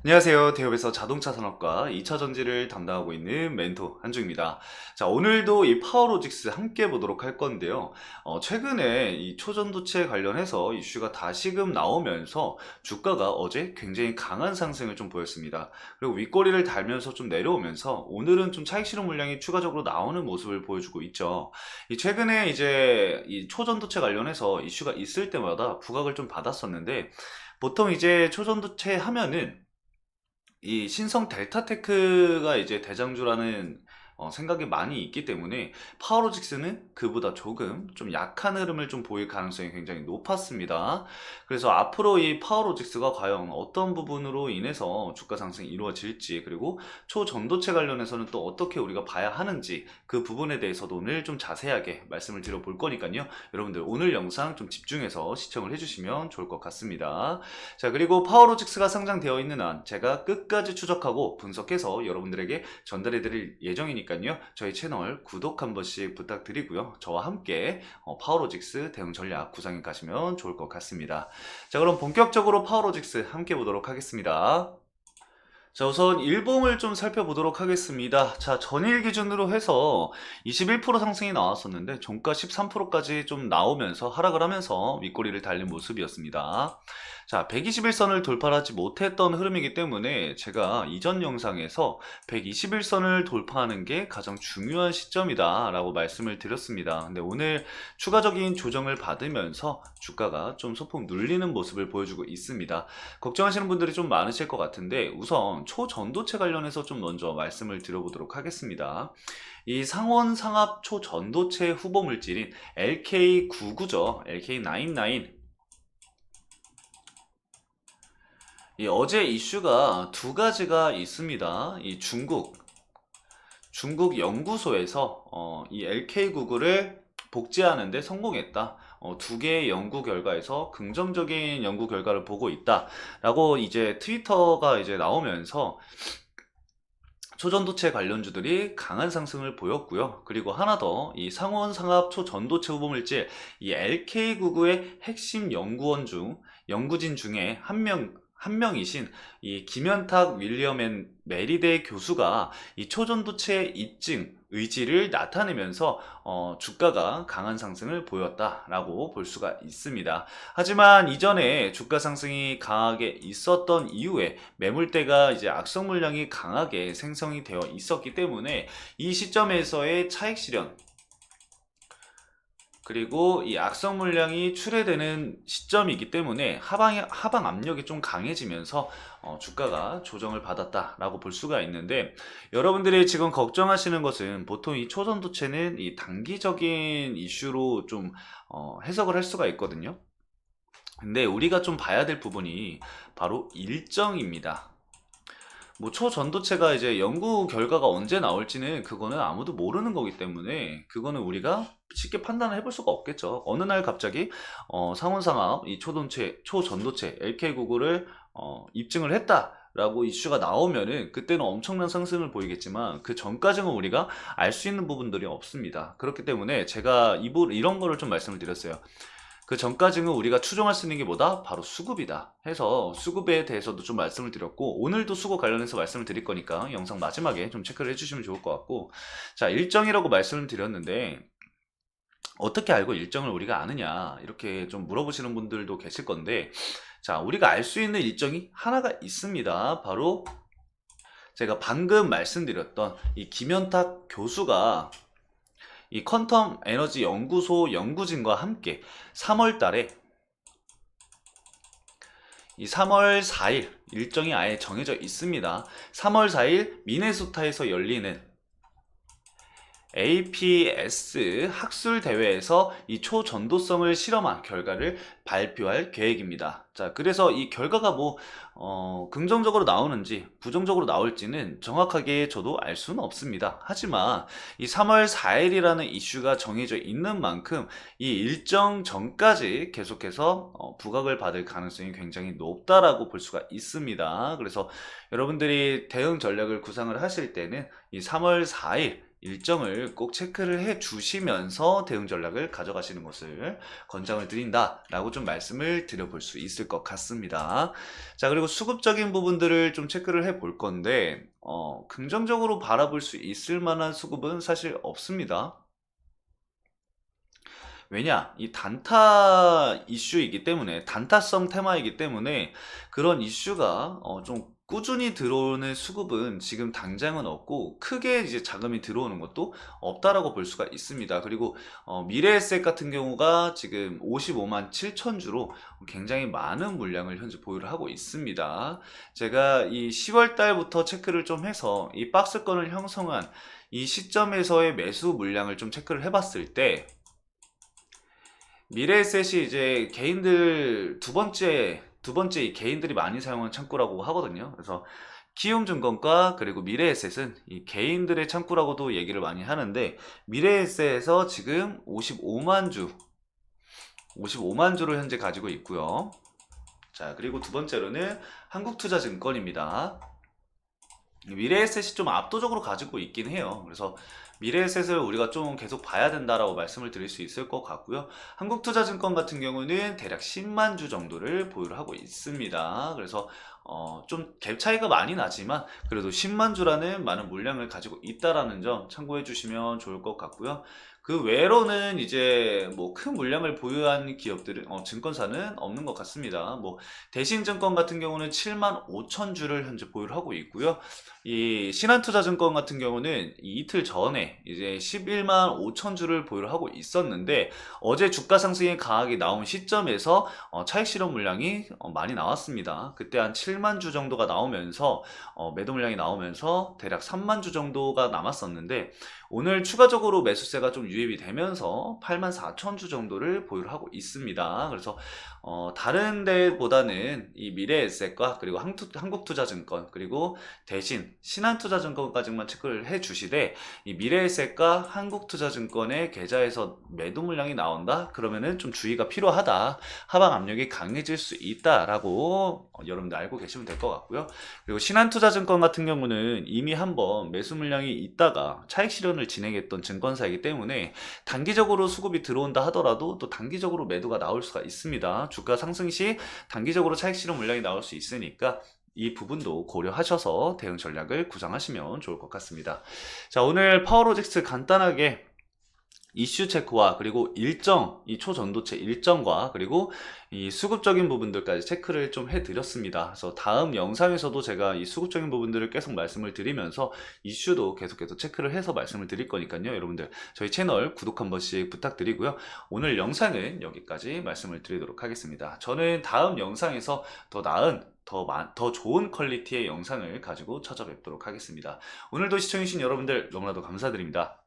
안녕하세요. 대업에서 자동차 산업과 2차 전지를 담당하고 있는 멘토 한주입니다. 자, 오늘도 이 파워로직스 함께 보도록 할 건데요. 최근에 이 초전도체 관련해서 이슈가 다시금 나오면서 주가가 어제 굉장히 강한 상승을 좀 보였습니다. 그리고 윗꼬리를 달면서 좀 내려오면서 오늘은 좀 차익 실현 물량이 추가적으로 나오는 모습을 보여주고 있죠. 이 최근에 이제 이 초전도체 관련해서 이슈가 있을 때마다 부각을 좀 받았었는데 보통 이제 초전도체 하면은 이 신성 델타테크가 이제 대장주라는 생각이 많이 있기 때문에 파워로직스는 그보다 조금 좀 약한 흐름을 좀 보일 가능성이 굉장히 높았습니다. 그래서 앞으로 이 파워로직스가 과연 어떤 부분으로 인해서 주가 상승이 이루어질지, 그리고 초전도체 관련해서는 또 어떻게 우리가 봐야 하는지, 그 부분에 대해서도 오늘 좀 자세하게 말씀을 드려볼 거니까요. 여러분들 오늘 영상 좀 집중해서 시청을 해주시면 좋을 것 같습니다. 자, 그리고 파워로직스가 상장되어 있는 한 제가 끝까지 추적하고 분석해서 여러분들에게 전달해 드릴 예정이니까요. 저희 채널 구독 한 번씩 부탁드리고요. 저와 함께 파워로직스 대응 전략 구상해 가시면 좋을 것 같습니다. 자, 그럼 본격적으로 파워로직스 함께 보도록 하겠습니다. 자, 우선 일봉을 좀 살펴보도록 하겠습니다. 자, 전일 기준으로 해서 21% 상승이 나왔었는데 종가 13%까지 좀 나오면서 하락을 하면서 윗꼬리를 달린 모습이었습니다. 자, 121선을 돌파하지 못했던 흐름이기 때문에 제가 이전 영상에서 121선을 돌파하는 게 가장 중요한 시점이다 라고 말씀을 드렸습니다. 근데 오늘 추가적인 조정을 받으면서 주가가 좀 소폭 눌리는 모습을 보여주고 있습니다. 걱정하시는 분들이 좀 많으실 것 같은데 우선 초전도체 관련해서 좀 먼저 말씀을 드려보도록 하겠습니다. 이 상온 상압 초전도체 후보 물질인 LK99죠. LK99. 이 어제 이슈가 두 가지가 있습니다. 이 중국 연구소에서 이 LK99를 복제하는 데 성공했다. 두 개의 연구 결과에서 긍정적인 연구 결과를 보고 있다. 라고 이제 트위터가 이제 나오면서 초전도체 관련주들이 강한 상승을 보였고요. 그리고 하나 더, 이 상온 상압 초전도체 후보물질, 이 LK99의 핵심 연구진 중에 한 명이신 이 김현탁 윌리엄 앤 메리데 교수가 이 초전도체 입증 의지를 나타내면서 주가가 강한 상승을 보였다라고 볼 수가 있습니다. 하지만 이전에 주가 상승이 강하게 있었던 이후에 매물대가 이제 악성 물량이 강하게 생성이 되어 있었기 때문에 이 시점에서의 차익 실현, 그리고 이 악성 물량이 출회되는 시점이기 때문에 하방 압력이 좀 강해지면서 주가가 조정을 받았다라고 볼 수가 있는데, 여러분들이 지금 걱정하시는 것은 보통 이 초전도체는 이 단기적인 이슈로 좀 해석을 할 수가 있거든요. 근데 우리가 좀 봐야 될 부분이 바로 일정입니다. 뭐 초전도체가 이제 연구 결과가 언제 나올지는 그거는 아무도 모르는 거기 때문에 그거는 우리가 쉽게 판단을 해볼 수가 없겠죠. 어느 날 갑자기 상온상압 이 초전도체 LK99를 입증을 했다라고 이슈가 나오면은 그때는 엄청난 상승을 보이겠지만 그 전까지는 우리가 알 수 있는 부분들이 없습니다. 그렇기 때문에 제가 이런 거를 좀 말씀을 드렸어요. 그 전까지는 우리가 추정할 수 있는 게 뭐다? 바로 수급이다 해서 수급에 대해서도 좀 말씀을 드렸고, 오늘도 수급 관련해서 말씀을 드릴 거니까 영상 마지막에 좀 체크를 해주시면 좋을 것 같고, 자, 일정이라고 말씀을 드렸는데 어떻게 알고 일정을 우리가 아느냐 이렇게 좀 물어보시는 분들도 계실 건데, 자, 우리가 알 수 있는 일정이 하나가 있습니다. 바로 제가 방금 말씀드렸던 이 김현탁 교수가 이 퀀텀 에너지 연구소 연구진과 함께 3월 달에 이 3월 4일 일정이 아예 정해져 있습니다. 3월 4일 미네소타에서 열리는 APS 학술 대회에서 이 초전도성을 실험한 결과를 발표할 계획입니다. 자, 그래서 이 결과가 뭐 긍정적으로 나오는지 부정적으로 나올지는 정확하게 저도 알 수는 없습니다. 하지만 이 3월 4일이라는 이슈가 정해져 있는 만큼 이 일정 전까지 계속해서 부각을 받을 가능성이 굉장히 높다라고 볼 수가 있습니다. 그래서 여러분들이 대응 전략을 구상을 하실 때는 이 3월 4일 일정을 꼭 체크를 해 주시면서 대응 전략을 가져가시는 것을 권장을 드린다라고 좀 말씀을 드려볼 수 있을 것 같습니다. 자, 그리고 수급적인 부분들을 좀 체크를 해 볼 건데, 긍정적으로 바라볼 수 있을 만한 수급은 사실 없습니다. 왜냐? 이 단타 이슈이기 때문에, 단타성 테마이기 때문에 그런 이슈가 좀 꾸준히 들어오는 수급은 지금 당장은 없고, 크게 이제 자금이 들어오는 것도 없다라고 볼 수가 있습니다. 그리고 미래에셋 같은 경우가 지금 55만 7천 주로 굉장히 많은 물량을 현재 보유를 하고 있습니다. 제가 이 10월 달부터 체크를 좀 해서 이 박스권을 형성한 이 시점에서의 매수 물량을 좀 체크를 해봤을 때, 미래에셋이 이제 개인들 두 번째 이 개인들이 많이 사용하는 창구라고 하거든요. 그래서 키움증권과 그리고 미래에셋은 이 개인들의 창구라고도 얘기를 많이 하는데, 미래에셋에서 지금 55만 주를 현재 가지고 있고요. 자, 그리고 두 번째로는 한국투자증권입니다. 미래에셋이 좀 압도적으로 가지고 있긴 해요. 그래서 미래에셋을 우리가 좀 계속 봐야 된다라고 말씀을 드릴 수 있을 것 같고요. 한국투자증권 같은 경우는 대략 10만 주 정도를 보유를 하고 있습니다. 그래서 좀 갭 차이가 많이 나지만 그래도 10만 주라는 많은 물량을 가지고 있다라는 점 참고해 주시면 좋을 것 같고요. 그 외로는 이제 뭐 큰 물량을 보유한 기업들은 증권사는 없는 것 같습니다. 뭐 대신증권 같은 경우는 7만 5천 주를 현재 보유를 하고 있고요. 이 신한투자증권 같은 경우는 이틀 전에 이제 11만 5천 주를 보유를 하고 있었는데, 어제 주가 상승이 강하게 나온 시점에서 차익 실현 물량이 많이 나왔습니다. 그때 한 7만 주 정도가 나오면서 매도 물량이 나오면서 대략 3만 주 정도가 남았었는데, 오늘 추가적으로 매수세가 좀 유입이 되면서 8만 4천 주 정도를 보유를 하고 있습니다. 그래서 다른 데보다는 이 미래에셋과 그리고 한국투자증권 그리고 대신 신한투자증권까지만 체크를 해 주시되, 이 미래에셋과 한국투자증권의 계좌에서 매도 물량이 나온다? 그러면은 좀 주의가 필요하다. 하방 압력이 강해질 수 있다라고 여러분들 알고 계시면 될 것 같고요. 그리고 신한투자증권 같은 경우는 이미 한번 매수 물량이 있다가 차익 실현을 진행했던 증권사이기 때문에 단기적으로 수급이 들어온다 하더라도 또 단기적으로 매도가 나올 수가 있습니다. 주가 상승 시 단기적으로 차익 실현 물량이 나올 수 있으니까 이 부분도 고려하셔서 대응 전략을 구상하시면 좋을 것 같습니다. 자, 오늘 파워로직스 간단하게 이슈 체크와 그리고 일정, 이 초전도체 일정과 그리고 이 수급적인 부분들까지 체크를 좀 해드렸습니다. 그래서 다음 영상에서도 제가 이 수급적인 부분들을 계속 말씀을 드리면서 이슈도 계속해서 체크를 해서 말씀을 드릴 거니까요. 여러분들 저희 채널 구독 한 번씩 부탁드리고요. 오늘 영상은 여기까지 말씀을 드리도록 하겠습니다. 저는 다음 영상에서 더 나은 더 좋은 퀄리티의 영상을 가지고 찾아뵙도록 하겠습니다. 오늘도 시청해주신 여러분들 너무나도 감사드립니다.